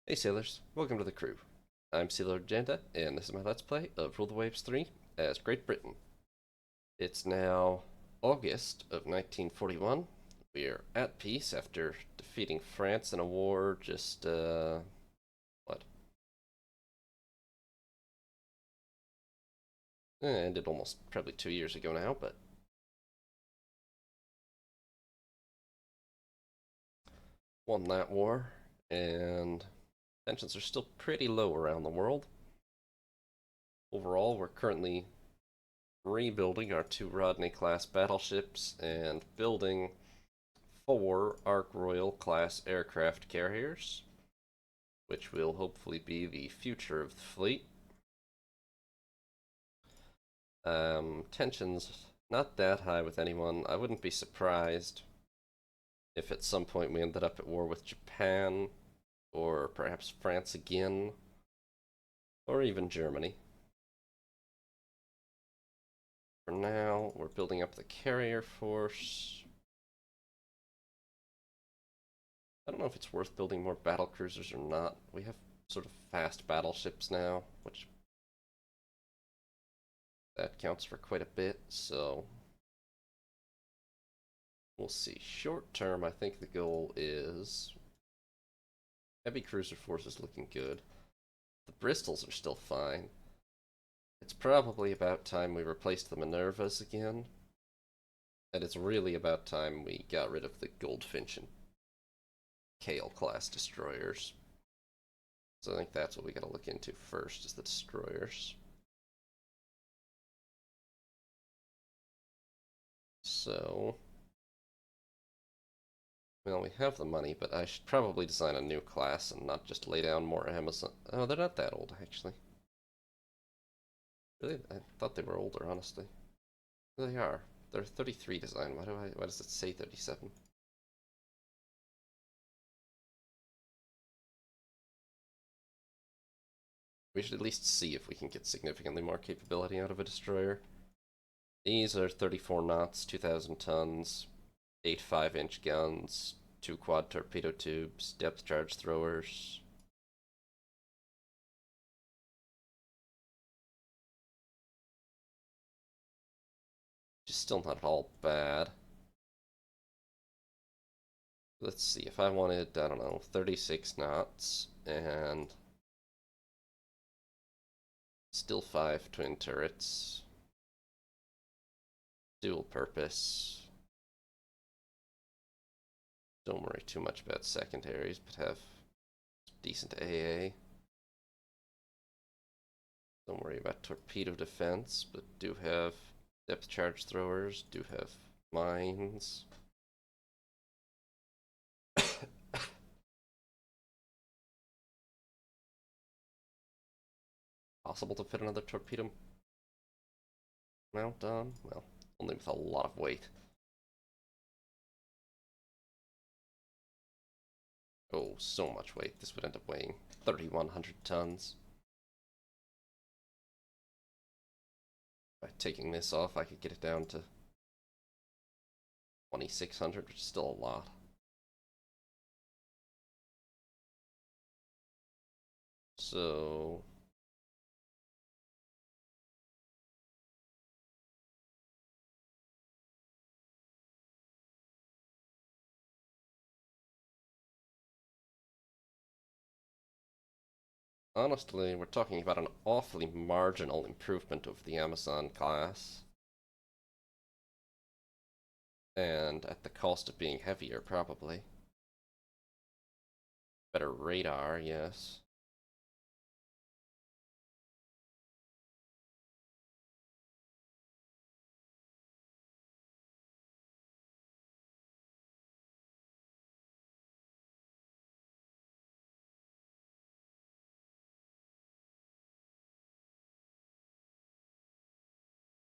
Hey sailors, welcome to the crew. I'm Sailor Janda, and this is my Let's Play of Rule the Waves 3 as Great Britain. It's now August of 1941. We're at peace after defeating France in a war just, what? Ended almost probably 2 years ago now, but won that war, and tensions are still pretty low around the world. Overall, we're currently rebuilding our two Rodney-class battleships and building four Ark Royal class aircraft carriers, which will hopefully be the future of the fleet. Tensions not that high with anyone. I wouldn't be surprised if at some point we ended up at war with Japan, or perhaps France again, or even Germany. For now, we're building up the carrier force. I don't know if it's worth building more battle cruisers or not. We have sort of fast battleships now, which that counts for quite a bit, so we'll see. Short term, I think the goal is heavy cruiser force is looking good. The Bristols are still fine. It's probably about time we replaced the Minervas again. And it's really about time we got rid of the Goldfinch and Kale class destroyers. So I think that's what we gotta look into first, is the destroyers. So, well, we have the money, but I should probably design a new class and not just lay down more Amazon. Oh, they're not that old, actually. Really? I thought they were older, honestly. They are. They're 33 design. Why does it say 37? We should at least see if we can get significantly more capability out of a destroyer. These are 34 knots, 2,000 tons, 8 5-inch guns, 2 quad torpedo tubes, depth charge throwers. Just still not all bad. Let's see, if I wanted, I don't know, 36 knots and still 5 twin turrets, dual purpose. Don't worry too much about secondaries, but have decent AA. Don't worry about torpedo defense, but do have depth charge throwers, do have mines. Possible to fit another torpedo mount on? Well, only with a lot of weight. Oh, so much weight. This would end up weighing 3,100 tons. By taking this off, I could get it down to 2,600, which is still a lot. So, honestly, we're talking about an awfully marginal improvement of the Amazon class. And at the cost of being heavier, probably. Better radar, yes.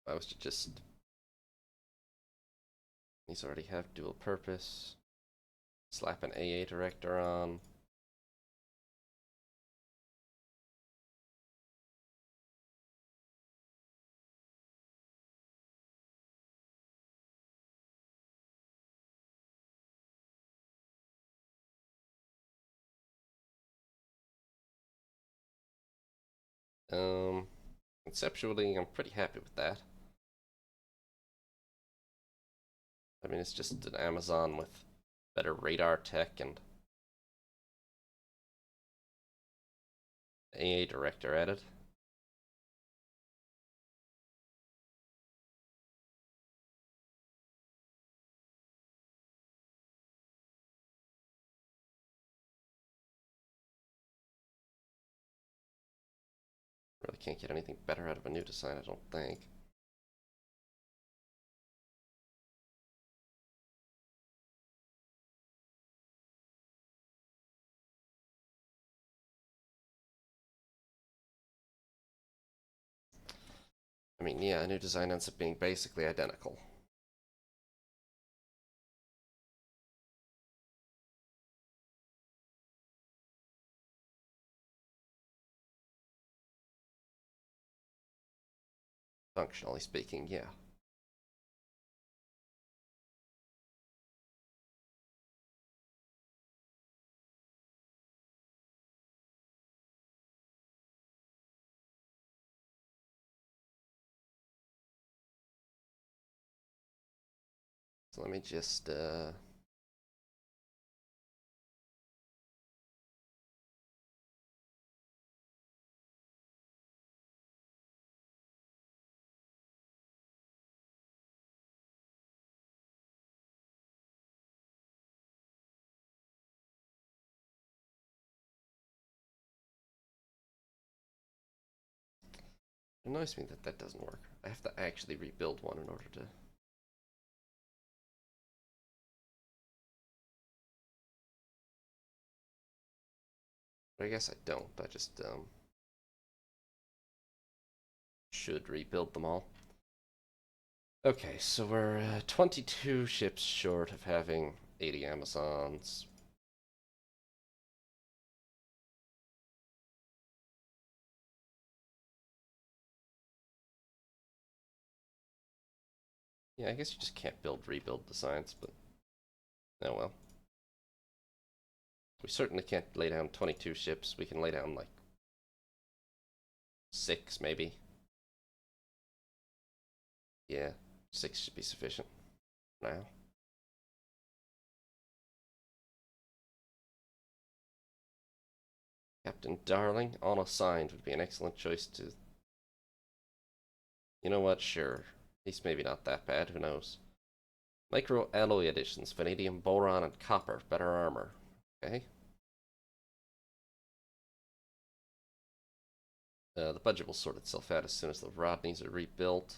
I was just... These already have dual purpose. Slap an AA director on. Conceptually, I'm pretty happy with that. I mean, it's just an Amazon with better radar tech and AA director added. Really can't get anything better out of a new design, I don't think. I mean, yeah, a new design ends up being basically identical. Functionally speaking, yeah. So let me just, it annoys me that that doesn't work. I have to actually rebuild one in order to... But I guess I don't. I just, should rebuild them all. Okay, so we're 22 ships short of having 80 Amazons. Yeah, I guess you just can't rebuild designs, but oh well. We certainly can't lay down 22 ships. We can lay down like 6 maybe. Yeah, 6 should be sufficient now. Captain Darling, unassigned would be an excellent choice to... You know what? Sure. He's maybe not that bad, who knows. Micro alloy additions, vanadium, boron, and copper. Better armor. Okay. The budget will sort itself out as soon as the Rodneys are rebuilt.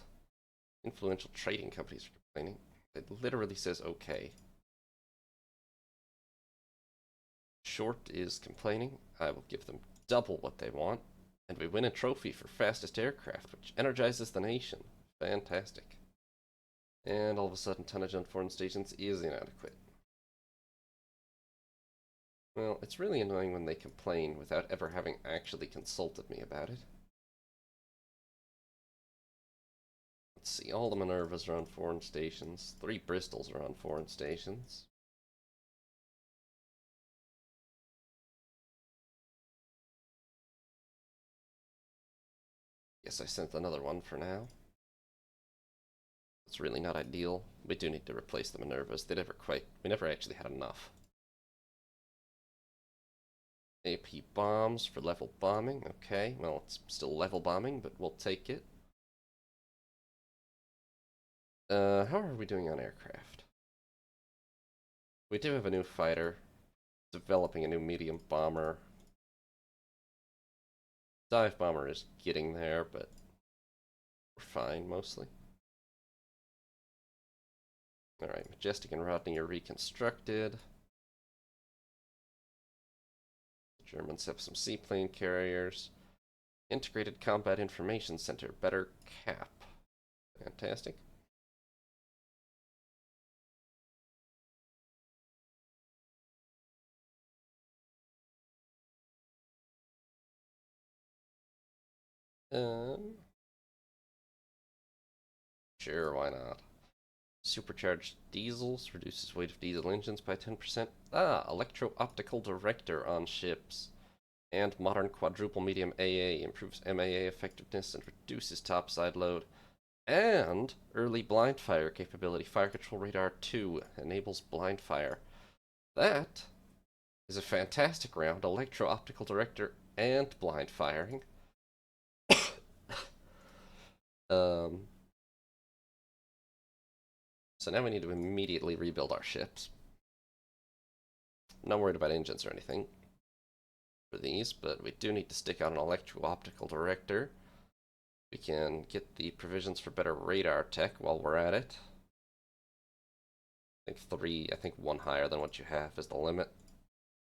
Influential trading companies are complaining. It literally says okay. Short is complaining. I will give them double what they want. And we win a trophy for fastest aircraft, which energizes the nation. Fantastic. And all of a sudden, tonnage on foreign stations is inadequate. Well, it's really annoying when they complain without ever having actually consulted me about it. Let's see, all the Minervas are on foreign stations. 3 Bristols are on foreign stations. Guess I sent another one for now. It's really not ideal. We do need to replace the Minervas. We never actually had enough. AP bombs for level bombing. Okay, well, it's still level bombing, but we'll take it. How are we doing on aircraft? We do have a new fighter. Developing a new medium bomber. Dive bomber is getting there, but we're fine, mostly. Alright, Majestic and Rodney are reconstructed. The Germans have some seaplane carriers. Integrated Combat Information Center, better cap. Fantastic. Sure, why not? Supercharged diesels reduces weight of diesel engines by 10%. Ah, Electro-Optical Director on ships. and modern quadruple medium AA improves MAA effectiveness and reduces topside load. And early blind fire capability. Fire control radar 2 enables blind fire. That is a fantastic round. Electro-Optical director and blind firing. So now we need to immediately rebuild our ships. I'm not worried about engines or anything for these, but we do need to stick on an electro-optical director. We can get the provisions for better radar tech while we're at it. I think one higher than what you have is the limit.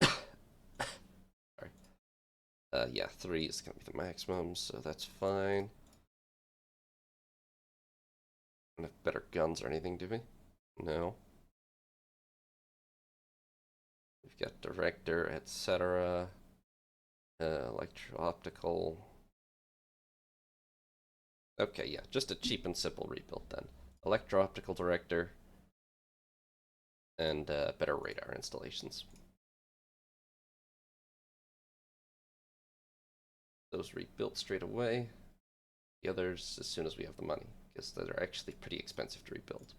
Sorry. Yeah, 3 is going to be the maximum, so that's fine. Don't have better guns or anything, do we? No. We've got director, etc. Electro-optical. Okay, yeah, just a cheap and simple rebuild then. Electro-optical director and better radar installations. Those rebuilt straight away. The others as soon as we have the money, because they're actually pretty expensive to rebuild.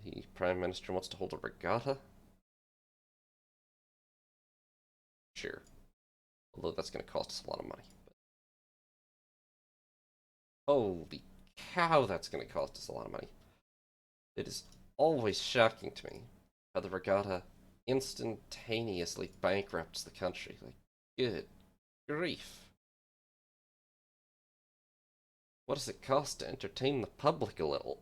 The Prime Minister wants to hold a regatta? Sure. Although that's going to cost us a lot of money. But... holy cow, that's going to cost us a lot of money. It is always shocking to me how the regatta instantaneously bankrupts the country. Like, good grief. What does it cost to entertain the public a little?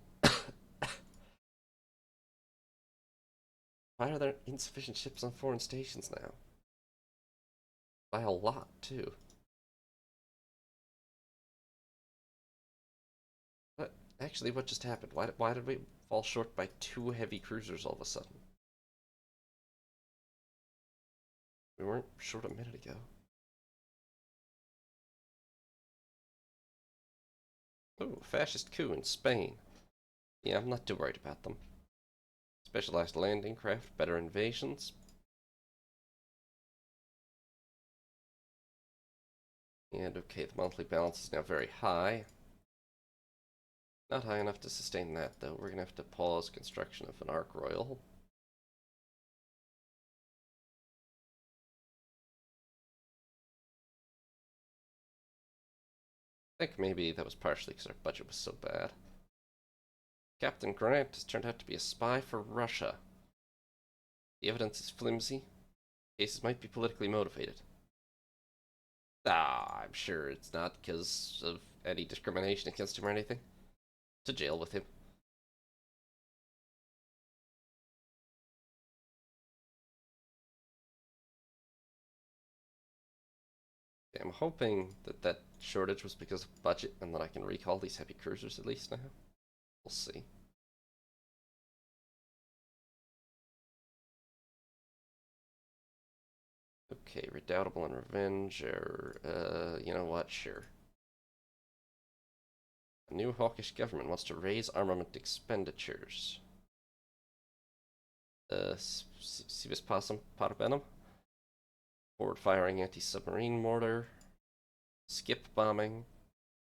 Why are there insufficient ships on foreign stations now? By a lot, too. But actually, what just happened? Why did we fall short by 2 heavy cruisers all of a sudden? We weren't short a minute ago. Ooh, fascist coup in Spain. Yeah, I'm not too worried about them. Specialized landing craft, better invasions. And okay, the monthly balance is now very high. Not high enough to sustain that, though. We're going to have to pause construction of an Ark Royal. I think maybe that was partially because our budget was so bad. Captain Grant has turned out to be a spy for Russia. The evidence is flimsy. Cases might be politically motivated. Ah, I'm sure it's not because of any discrimination against him or anything. To jail with him. I'm hoping that that shortage was because of budget and that I can recall these heavy cruisers at least now. We'll see. Okay, Redoubtable and Revenge are, you know what, sure. A new hawkish government wants to raise armament expenditures. Civis Possum Parbenum. Forward-firing anti-submarine mortar. Skip bombing.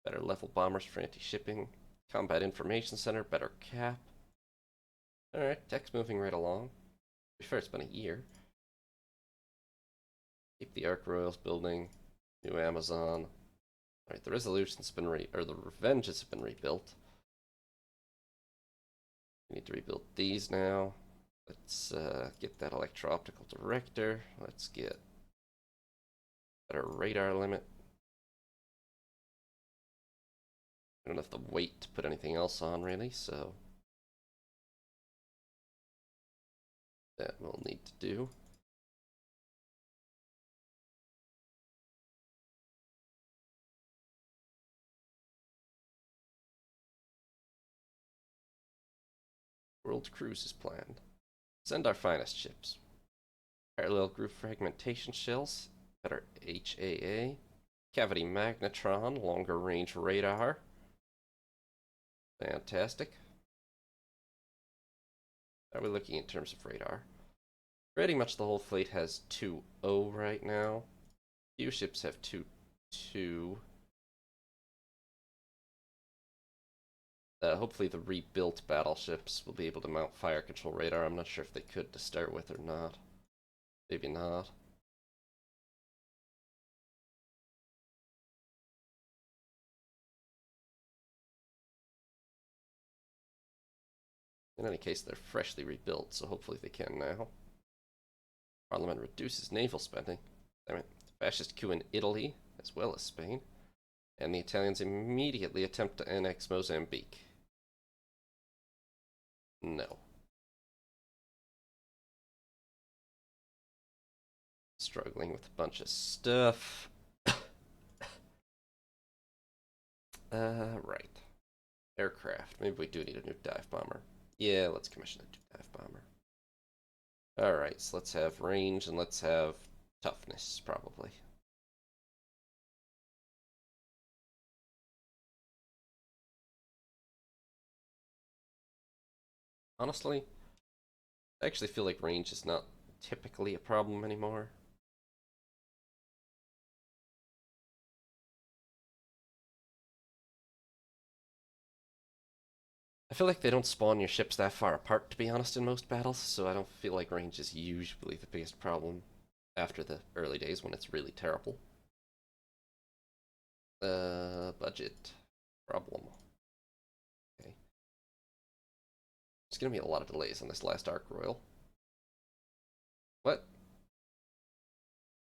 Better level bombers for anti-shipping. Combat Information Center, better cap. Alright, tech's moving right along. To be fair, it's been a year. Keep the Ark Royals building. New Amazon. Alright, the Resolution's been the Revenges have been rebuilt. We need to rebuild these now. Let's get that Electro-Optical director. Let's get better radar limit. I don't have the weight to put anything else on, really, so that we'll need to do. World cruise is planned. Send our finest ships. Parallel group fragmentation shells, better HAA. Cavity magnetron, longer range radar. Fantastic. How are we looking in terms of radar? Pretty much the whole fleet has 2-0 right now. Few ships have 2-2. Hopefully the rebuilt battleships will be able to mount fire control radar. I'm not sure if they could to start with or not. Maybe not. In any case, they're freshly rebuilt, so hopefully they can now. Parliament reduces naval spending. Damn it. Fascist coup in Italy, as well as Spain. And the Italians immediately attempt to annex Mozambique. No. Struggling with a bunch of stuff. Right. Aircraft. Maybe we do need a new dive bomber. Yeah, let's commission a new dive bomber. Alright, so let's have range and let's have toughness, probably. Honestly, I actually feel like range is not typically a problem anymore. I feel like they don't spawn your ships that far apart, to be honest, in most battles, so I don't feel like range is usually the biggest problem after the early days when it's really terrible. Budget problem. Okay. There's gonna be a lot of delays on this last Ark Royal. What?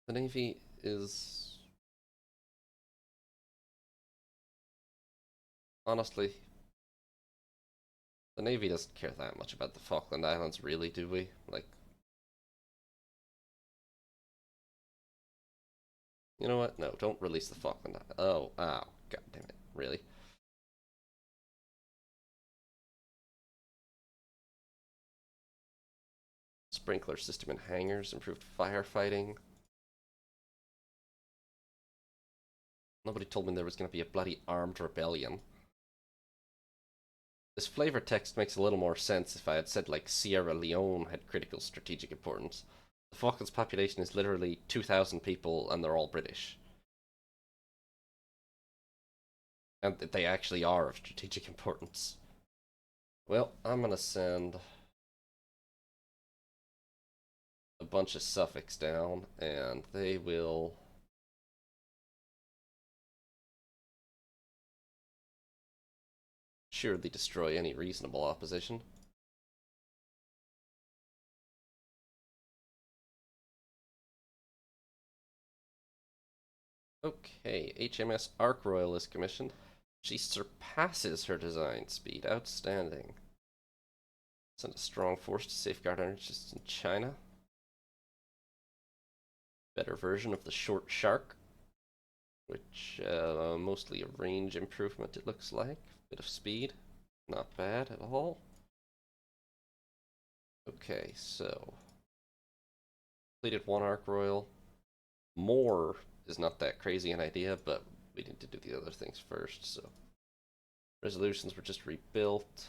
The Navy is... Honestly, the Navy doesn't care that much about the Falkland Islands, really, do we? Like, you know what? No, don't release the Falkland Islands. Oh, ow. God damn it. Really? Sprinkler system in hangars, improved firefighting. Nobody told me there was going to be a bloody armed rebellion. This flavor text makes a little more sense if I had said, like, Sierra Leone had critical strategic importance. The Falklands population is literally 2,000 people, and they're all British. And they actually are of strategic importance. Well, I'm gonna send a bunch of Suffolks down, and they will surely destroy any reasonable opposition. Okay, HMS Ark Royal is commissioned. She surpasses her design speed. Outstanding. Send a strong force to safeguard our interests in China. Better version of the short shark, which mostly a range improvement, it looks like. Bit of speed. Not bad at all. Okay, so completed one Ark Royal. More is not that crazy an idea, but we need to do the other things first, so. Resolutions were just rebuilt.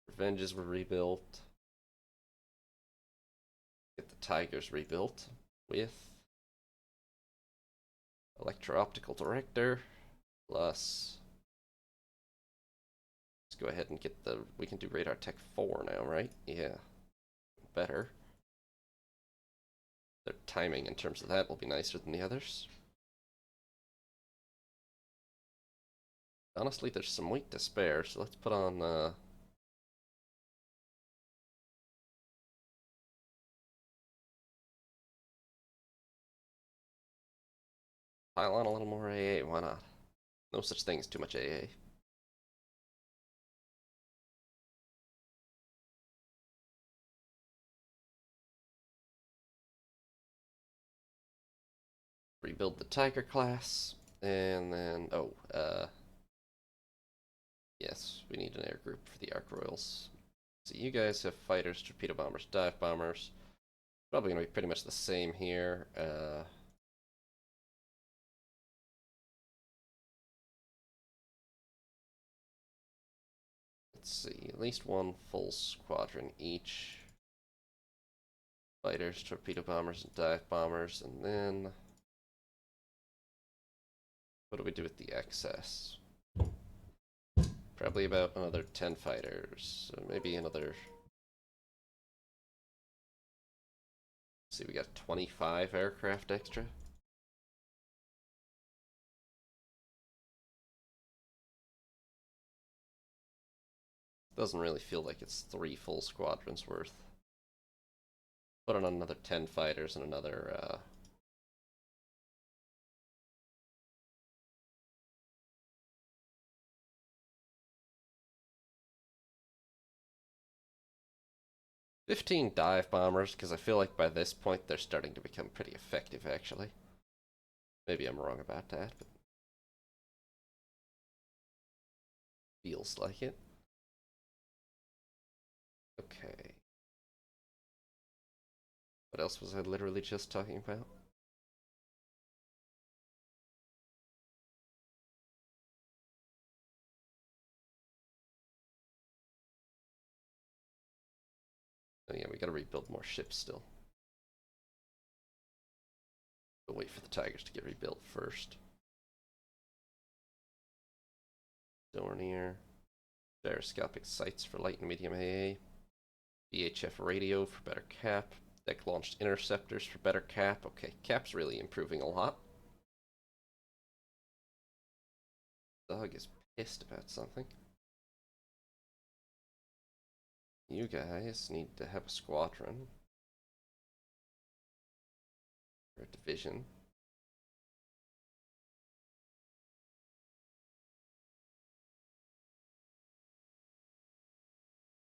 Revenges were rebuilt. Get the Tigers rebuilt with Electro-Optical Director, plus... Let's go ahead and get the... We can do Radar Tech 4 now, right? Yeah. Better. Their timing in terms of that will be nicer than the others. Honestly, there's some weight to spare, so let's put on... pile on a little more AA, why not? No such thing as too much AA. Rebuild the Tiger class, and then, yes, we need an air group for the Ark Royals. So you guys have fighters, torpedo bombers, dive bombers. Probably going to be pretty much the same here. Let's see, at least one full squadron each. fighters, torpedo bombers, and dive bombers, and then what do we do with the excess? Probably about another 10 fighters, so maybe another. Let's see, we got 25 aircraft extra. Doesn't really feel like it's 3 full squadrons worth. Put on another 10 fighters and another 15 dive bombers, because I feel like by this point they're starting to become pretty effective, actually. Maybe I'm wrong about that, but feels like it. Okay. What else was I literally just talking about? Oh yeah, we gotta rebuild more ships still. But wait for the Tigers to get rebuilt first. Dornier. Gyroscopic sights for light and medium AA. VHF radio for better cap. Deck launched interceptors for better cap. Okay, cap's really improving a lot. Dog is pissed about something. You guys need to have a squadron. Or a division.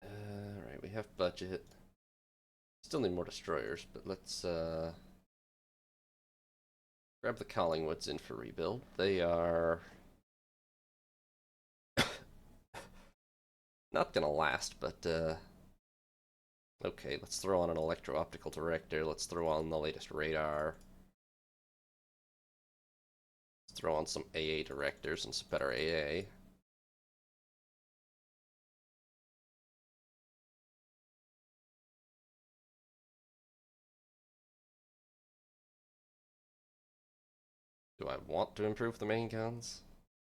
Alright, we have budget. Still need more destroyers, but let's grab the Collingwoods in for rebuild. They are not gonna last, but okay, let's throw on an electro-optical director. Let's throw on the latest radar. Let's throw on some AA directors and some better AA. Do I want to improve the main guns?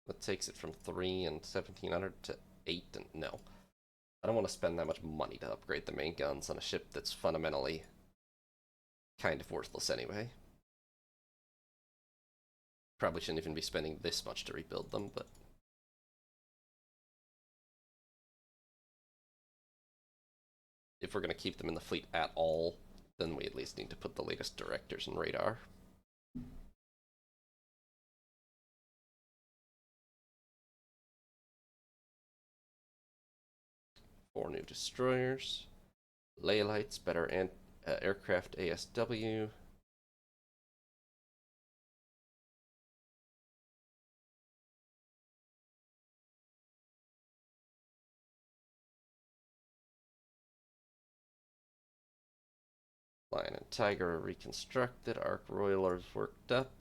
That takes it from 3 and 1700 to 8 and no. I don't want to spend that much money to upgrade the main guns on a ship that's fundamentally kind of worthless anyway. Probably shouldn't even be spending this much to rebuild them, but if we're going to keep them in the fleet at all, then we at least need to put the latest directors and radar. Four new destroyers. Laylights, better aircraft ASW. Lion and Tiger are reconstructed. Ark Royalers worked up.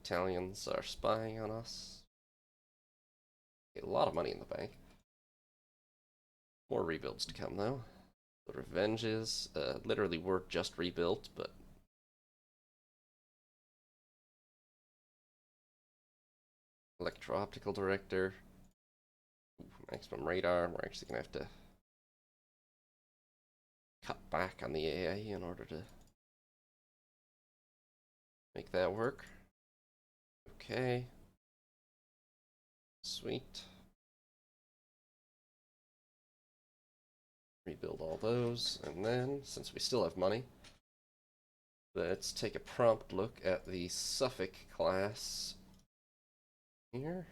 Italians are spying on us. A lot of money in the bank. More rebuilds to come, though. The Revenges literally were just rebuilt, but Electro-Optical Director. Ooh, maximum radar. We're actually going to have to cut back on the AA in order to make that work. Okay. Sweet. Rebuild all those, and then, since we still have money, let's take a prompt look at the Suffolk class here.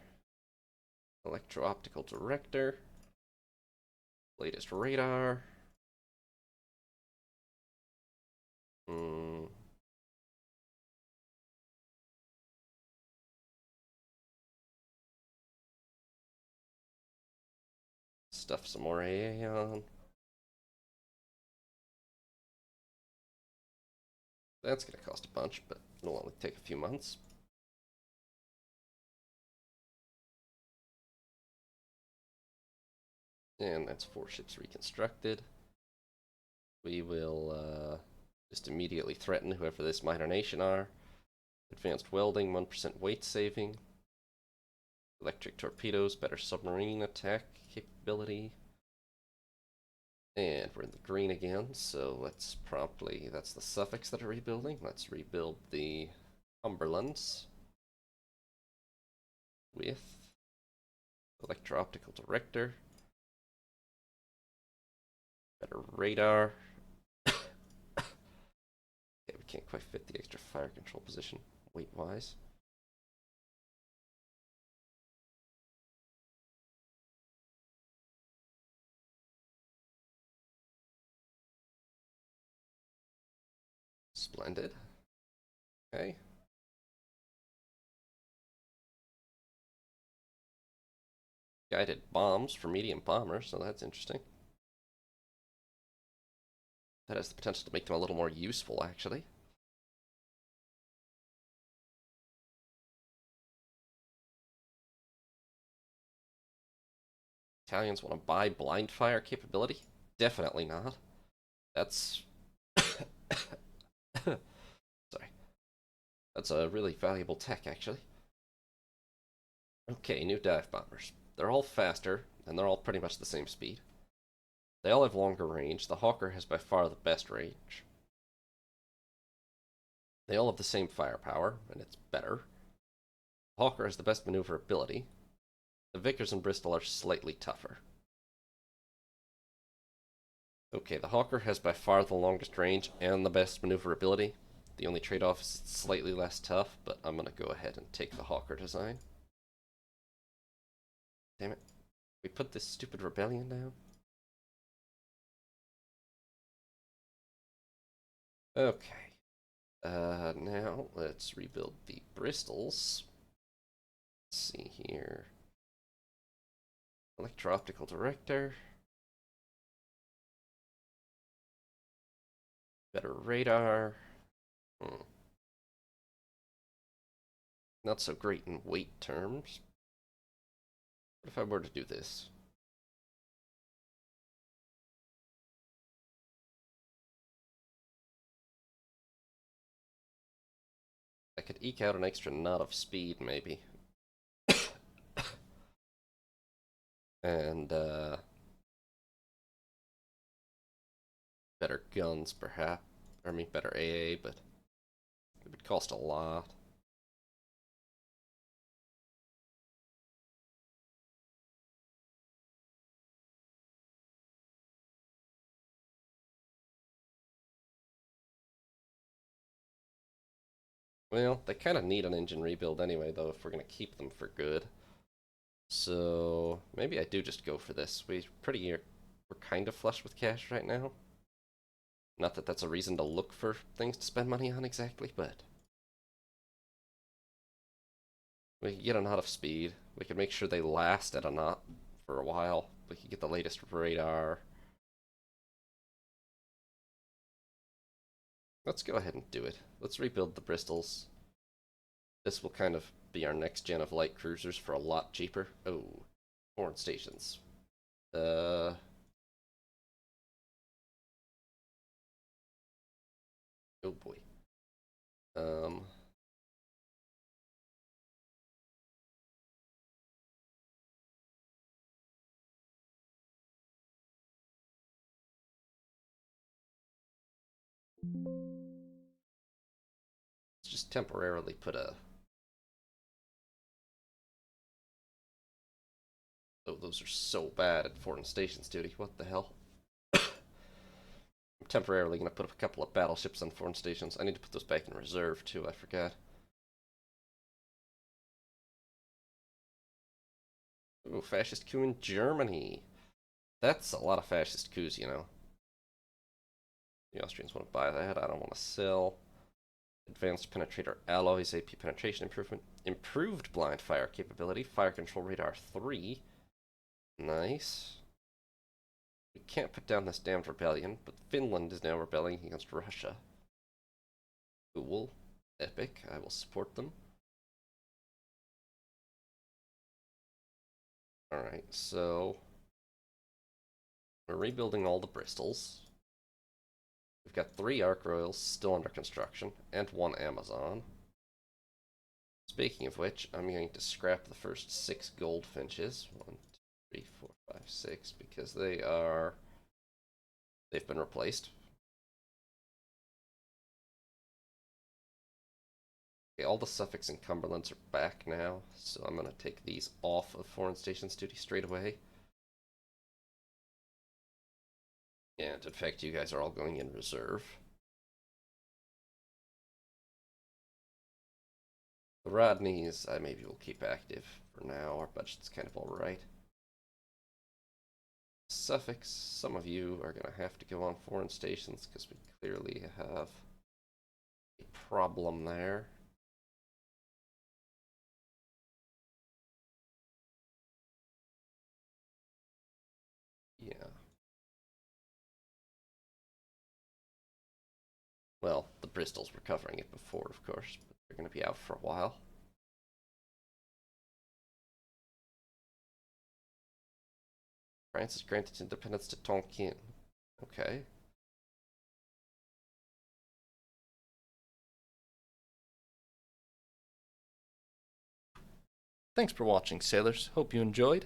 Electro-Optical Director. Latest radar. Stuff some more AA on. That's going to cost a bunch, but it'll only take a few months. And that's 4 ships reconstructed. We will Just immediately threaten whoever this minor nation are. Advanced welding, 1% weight saving. Electric torpedoes, better submarine attack capability. And we're in the green again, so let's promptly, that's the Suffolks that are rebuilding. Let's rebuild the Cumberlands with Electro-Optical Director. Better radar. Okay, we can't quite fit the extra fire control position weight-wise. Splendid. Okay. Guided bombs for medium bombers, so that's interesting. That has the potential to make them a little more useful, actually. Italians want to buy blind fire capability? Definitely not. That's... Sorry. That's a really valuable tech, actually. Okay, new dive bombers. They're all faster, and they're all pretty much the same speed. They all have longer range. The Hawker has by far the best range. They all have the same firepower, and it's better. The Hawker has the best maneuverability. The Vickers and Bristol are slightly tougher. Okay, the Hawker has by far the longest range and the best maneuverability. The only trade-off is it's slightly less tough, but I'm going to go ahead and take the Hawker design. Damn it. We put this stupid rebellion down? Okay. Now let's rebuild the Bristols. Let's see here. Electro-Optical Director. Better radar. Not so great in weight terms. What if I were to do this? I could eke out an extra knot of speed, maybe. And, better guns, perhaps. I mean, better AA, but it would cost a lot. Well, they kind of need an engine rebuild anyway, though, if we're going to keep them for good. So, maybe I do just go for this. We're kind of flush with cash right now. Not that that's a reason to look for things to spend money on exactly, but we can get a knot of speed. We can make sure they last at a knot for a while. We can get the latest radar. Let's go ahead and do it. Let's rebuild the Bristols. This will kind of be our next gen of light cruisers for a lot cheaper. Oh, foreign stations. Oh boy. Let's just temporarily put a... Oh, those are so bad at foreign stations duty. What the hell? I'm temporarily going to put up a couple of battleships on foreign stations. I need to put those back in reserve, too. I forgot. Ooh, fascist coup in Germany. That's a lot of fascist coups, you know. The Austrians want to buy that. I don't want to sell. Advanced penetrator alloys, AP penetration improvement. Improved blind fire capability. Fire control radar 3. Nice. We can't put down this damned rebellion, but Finland is now rebelling against Russia. Cool. Epic. I will support them. Alright, so we're rebuilding all the Bristols. We've got 3 Ark Royals still under construction, and 1 Amazon. Speaking of which, I'm going to scrap the first 6 Goldfinches. 1, 2, 3, 4, 5, 6, because they've been replaced. Okay, all the Suffolks and Cumberlands are back now, so I'm going to take these off of Foreign Stations duty straight away. And in fact, you guys are all going in reserve. The Rodneys, maybe we'll keep active for now. Our budget's kind of alright. Suffolks, some of you are going to have to go on Foreign Stations because we clearly have a problem there. Yeah. Well, the Bristols were covering it before, of course, but they're going to be out for a while. France has granted independence to Tonkin. Okay. Thanks for watching, sailors. Hope you enjoyed.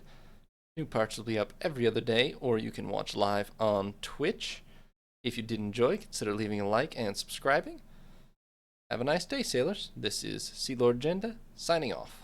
New parts will be up every other day, or you can watch live on Twitch. If you did enjoy, consider leaving a like and subscribing. Have a nice day, sailors. This is Sea Lord Jenda, signing off.